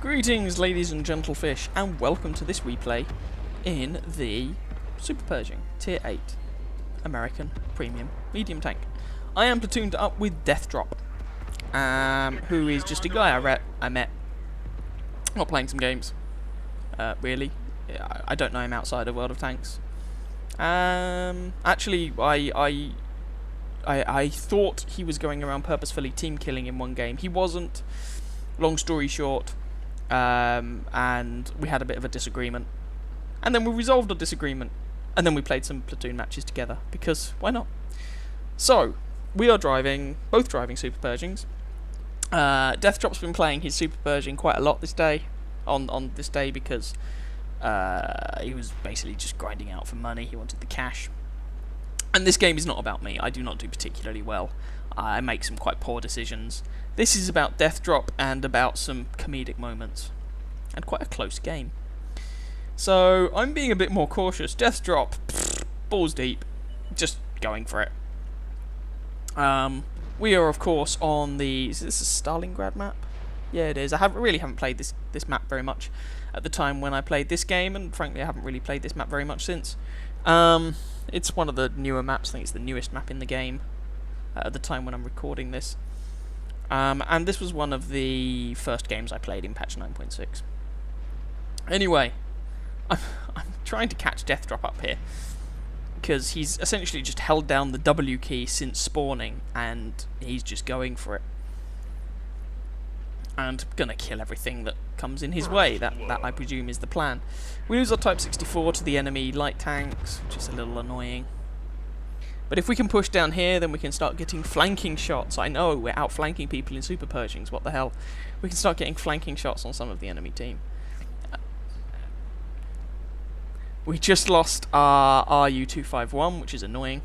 Greetings, ladies and gentlefish, and welcome to this replay in the Super Pershing Tier 8 American Premium Medium Tank. I am platooned up with Death Drop, who is just a guy I met not playing some games. Really, I don't know him outside of World of Tanks. Actually, I thought he was going around purposefully team killing in one game. He wasn't. Long story short. And we had a bit of a disagreement, and then we resolved our disagreement, and then we played some platoon matches together, because why not? So we are both driving Super Pershings. Death Drop's been playing his Super Pershing quite a lot this day, on this day, because he was basically just grinding out for money. He wanted the cash, and this game is not about me. I do not do particularly well. I make some quite poor decisions. This is about Death Drop and about some comedic moments. And quite a close game. So, I'm being a bit more cautious. Death Drop, balls deep. Just going for it. We are, of course, on the... Is this a Stalingrad map? Yeah, it is. I really haven't played this map very much at the time when I played this game. And frankly, I haven't really played this map very much since. It's one of the newer maps. I think it's the newest map in the game. At the time when I'm recording this. And this was one of the first games I played in patch 9.6. Anyway, I'm trying to catch Death Drop up here, because he's essentially just held down the W key since spawning, and he's just going for it. And gonna kill everything that comes in his way. That I presume is the plan. We lose our Type 64 to the enemy light tanks, which is a little annoying. But if we can push down here, then we can start getting flanking shots. I know, we're outflanking people in Super Pershings, what the hell. We can start getting flanking shots on some of the enemy team. We just lost our RU-251, which is annoying.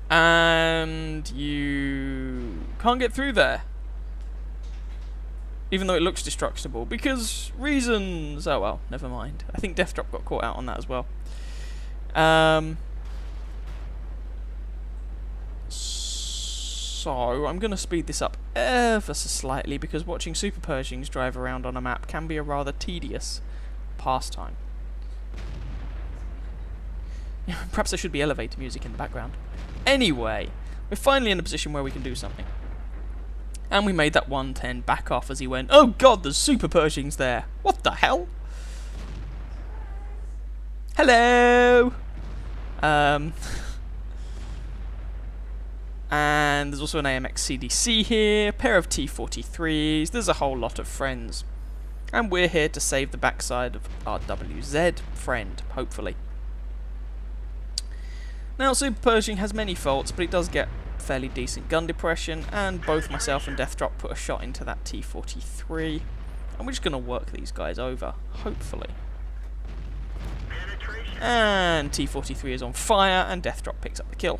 And you can't get through there. Even though it looks destructible, because reasons... Oh well, never mind. I think Death Drop got caught out on that as well. So, I'm going to speed this up ever so slightly, because watching Super Pershings drive around on a map can be a rather tedious pastime. Perhaps there should be elevator music in the background. Anyway, we're finally in a position where we can do something. And we made that 110 back off as he went, oh god, there's Super Pershings there! What the hell? Hello! And there's also an AMX CDC here, a pair of T43s, there's a whole lot of friends. And we're here to save the backside of our WZ friend, hopefully. Now, Super Pershing has many faults, but it does get fairly decent gun depression, and both myself and Death Drop put a shot into that T43. And we're just going to work these guys over, hopefully. And T43 is on fire, and Death Drop picks up the kill.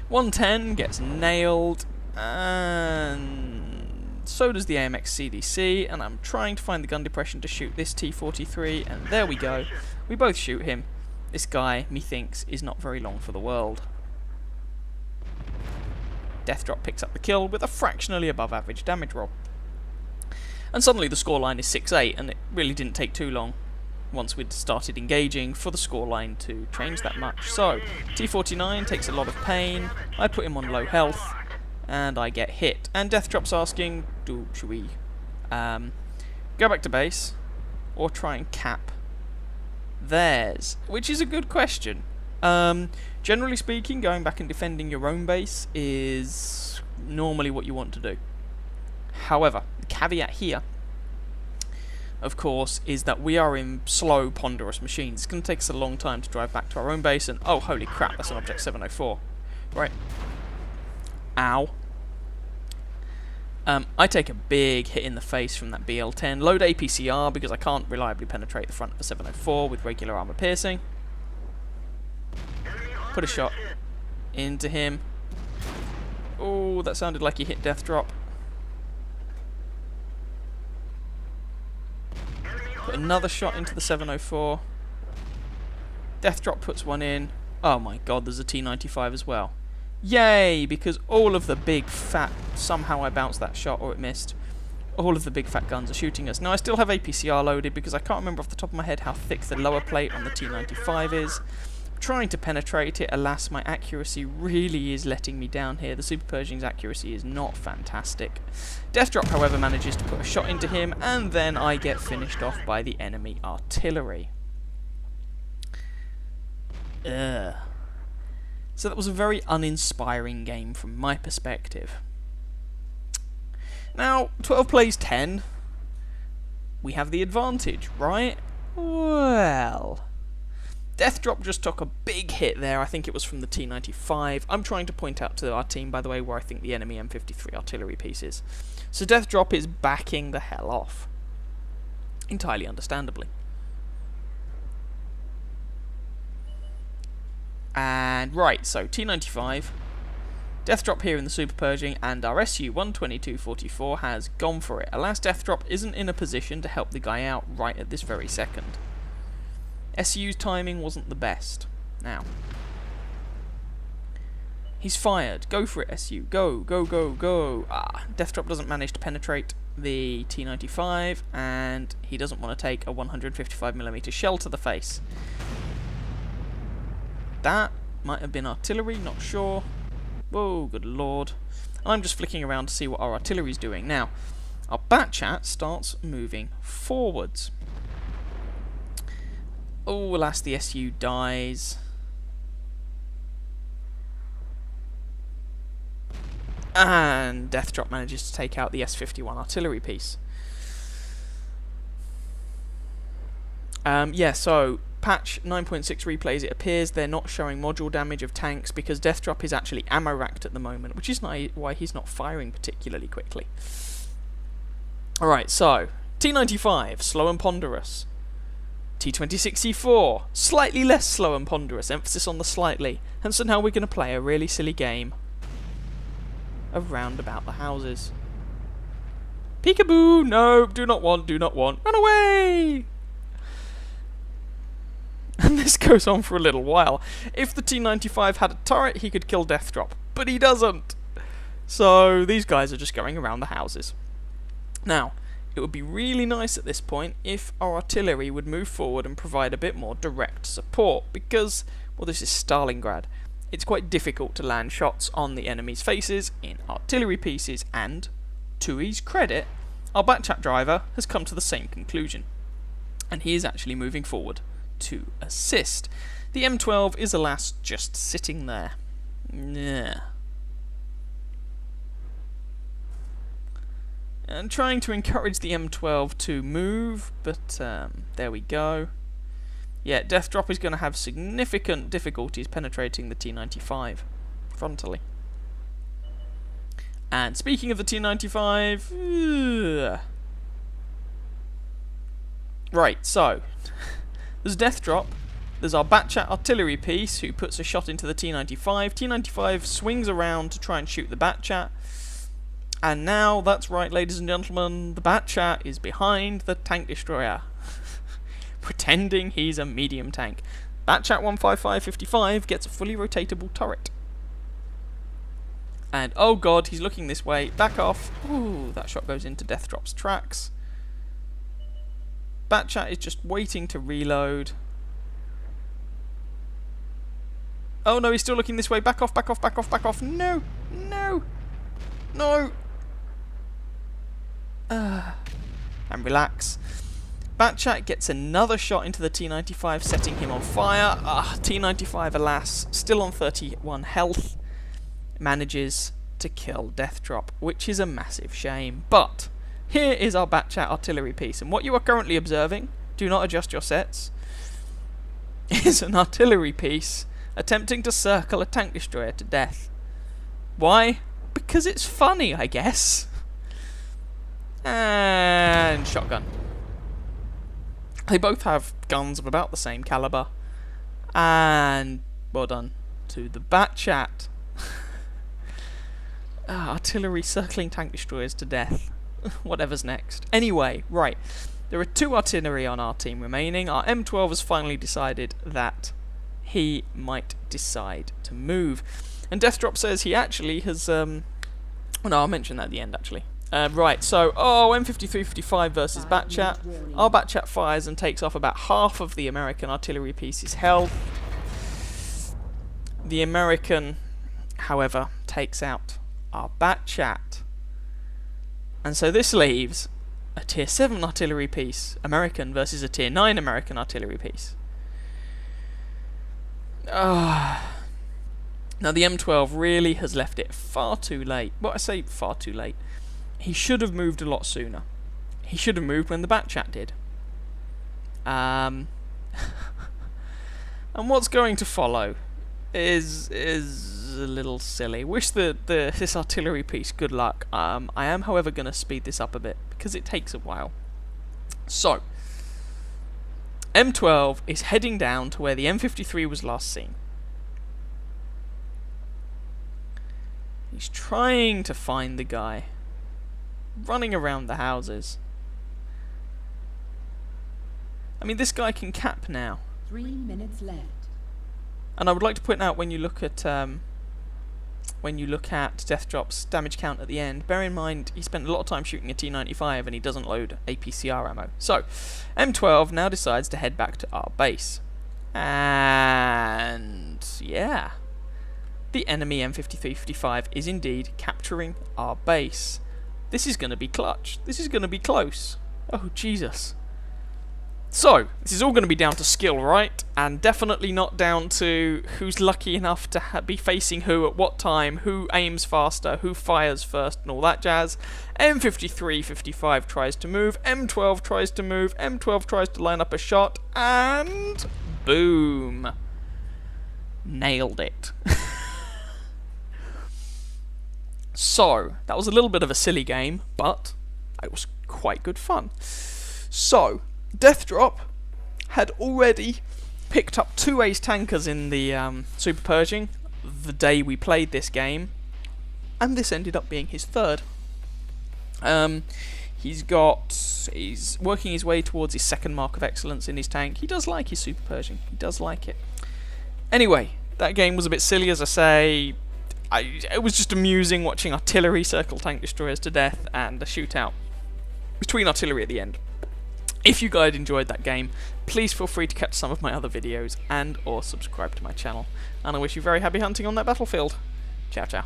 110 gets nailed, and so does the AMX CDC, and I'm trying to find the gun depression to shoot this T43, and there we go. We both shoot him. This guy, methinks, is not very long for the world. Death Drop picks up the kill with a fractionally above average damage roll. And suddenly the scoreline is 6-8, and it really didn't take too long, once we'd started engaging, for the scoreline to change that much. So, T49 takes a lot of pain, I put him on low health, and I get hit. And Death Drop's asking, should we go back to base, or try and cap theirs? Which is a good question. Generally speaking, going back and defending your own base is normally what you want to do. However, the caveat here, of course, is that we are in slow, ponderous machines. It's going to take us a long time to drive back to our own base, and oh, holy crap, that's an Object 704. Right. Ow. I take a big hit in the face from that BL-10. Load APCR, because I can't reliably penetrate the front of a 704 with regular armor piercing. Put a shot into him. Oh, that sounded like he hit Death Drop. Put another shot into the 704. Death Drop puts one in. Oh my god, there's a T95 as well. Yay, because all of the big fat... Somehow I bounced that shot or it missed. All of the big fat guns are shooting us. Now I still have APCR loaded because I can't remember off the top of my head how thick the lower plate on the T95 is. I'm trying to penetrate it. Alas, my accuracy really is letting me down here. The Super Pershing's accuracy is not fantastic. Death Drop, however, manages to put a shot into him, and then I get finished off by the enemy artillery. So that was a very uninspiring game from my perspective. Now, 12 plays 10. We have the advantage, right? Well, Death Drop just took a big hit there. I think it was from the T95. I'm trying to point out to our team, by the way, where I think the enemy M53 artillery piece is. So Death Drop is backing the hell off. Entirely understandably. And right, so T95, Death Drop here in the Super Pershing, and our SU-12244 has gone for it. Alas, Death Drop isn't in a position to help the guy out right at this very second. SU's timing wasn't the best. Now, he's fired. Go for it, SU. Go, go, go, go. Death Drop doesn't manage to penetrate the T95, and he doesn't want to take a 155mm shell to the face. That might have been artillery, not sure. Whoa, good lord. I'm just flicking around to see what our artillery's doing. Now, our Batchat starts moving forwards. Oh, alas, the SU dies. And Death Drop manages to take out the S51 artillery piece. Yeah, so patch 9.6 replays, it appears they're not showing module damage of tanks because Death Drop is actually ammo racked at the moment, which is why he's not firing particularly quickly. Alright, so T95, slow and ponderous. T26E4, slightly less slow and ponderous, emphasis on the slightly. And so now we're going to play a really silly game around about the houses. Peekaboo! No, do not want, do not want. Run away! And this goes on for a little while. If the T95 had a turret, he could kill Death Drop, but he doesn't. So these guys are just going around the houses. Now, it would be really nice at this point if our artillery would move forward and provide a bit more direct support, because, well, this is Stalingrad. It's quite difficult to land shots on the enemy's faces in artillery pieces, and, to his credit, our Batchat driver has come to the same conclusion. And he is actually moving forward to assist. The M12 is, alas, just sitting there. Yeah. And trying to encourage the M12 to move, but there we go. Yeah, Death Drop is going to have significant difficulties penetrating the T95 frontally. And speaking of the T95, right, so there's Death Drop, there's our Batchat artillery piece who puts a shot into the T95. T95 swings around to try and shoot the Batchat. And now, that's right, ladies and gentlemen, the Batchat is behind the tank destroyer, pretending he's a medium tank. Batchat 15555 gets a fully rotatable turret. And, oh god, he's looking this way. Back off. Ooh, that shot goes into Death Drop's tracks. Batchat is just waiting to reload. Oh no, he's still looking this way. Back off, back off, back off, back off. No, no, no. And relax. Batchat gets another shot into the T95, setting him on fire. T95, alas, still on 31 health, manages to kill Death Drop, which is a massive shame. But here is our Batchat artillery piece, and what you are currently observing, do not adjust your sets, is an artillery piece attempting to circle a tank destroyer to death. Why? Because it's funny, I guess. And shotgun. They both have guns of about the same caliber. And well done to the Batchat. Artillery circling tank destroyers to death. Whatever's next. Anyway, right. There are 2 artillery on our team remaining. Our M12 has finally decided that he might decide to move. And Death Drop says he actually has... well, no, I'll mention that at the end, actually. Right, so, M53-55 versus Batchat. Our Batchat fires and takes off about half of the American artillery piece's health. The American, however, takes out our Batchat. And so this leaves a Tier 7 artillery piece, American, versus a Tier 9 American artillery piece. Now the M12 really has left it far too late. Well, I say far too late. He should have moved a lot sooner. He should have moved when the Batchat did. And what's going to follow is a little silly. Wish this artillery piece good luck. I am, however, going to speed this up a bit because it takes a while. So, M12 is heading down to where the M53 was last seen. He's trying to find the guy running around the houses. I mean, this guy can cap now. 3 minutes left. And I would like to point out when you look at Death Drop's damage count at the end, bear in mind he spent a lot of time shooting a T95 and he doesn't load APCR ammo. So, M12 now decides to head back to our base. And yeah, the enemy M53-55 is indeed capturing our base. This is going to be clutch. This is going to be close. Oh, Jesus. So, this is all going to be down to skill, right? And definitely not down to who's lucky enough to be facing who at what time, who aims faster, who fires first, and all that jazz. M53-55 tries to move, M12 tries to move, M12 tries to line up a shot, and boom. Nailed it. So, that was a little bit of a silly game, but it was quite good fun. So, Death Drop had already picked up 2 ace tankers in the Super Pershing the day we played this game, and this ended up being his 3rd. He's working his way towards his 2nd mark of excellence in his tank. He does like his Super Pershing. He does like it. Anyway, that game was a bit silly, as I say. It was just amusing watching artillery circle tank destroyers to death and a shootout between artillery at the end. If you guys enjoyed that game, please feel free to catch some of my other videos and or subscribe to my channel. And I wish you very happy hunting on that battlefield. Ciao, ciao.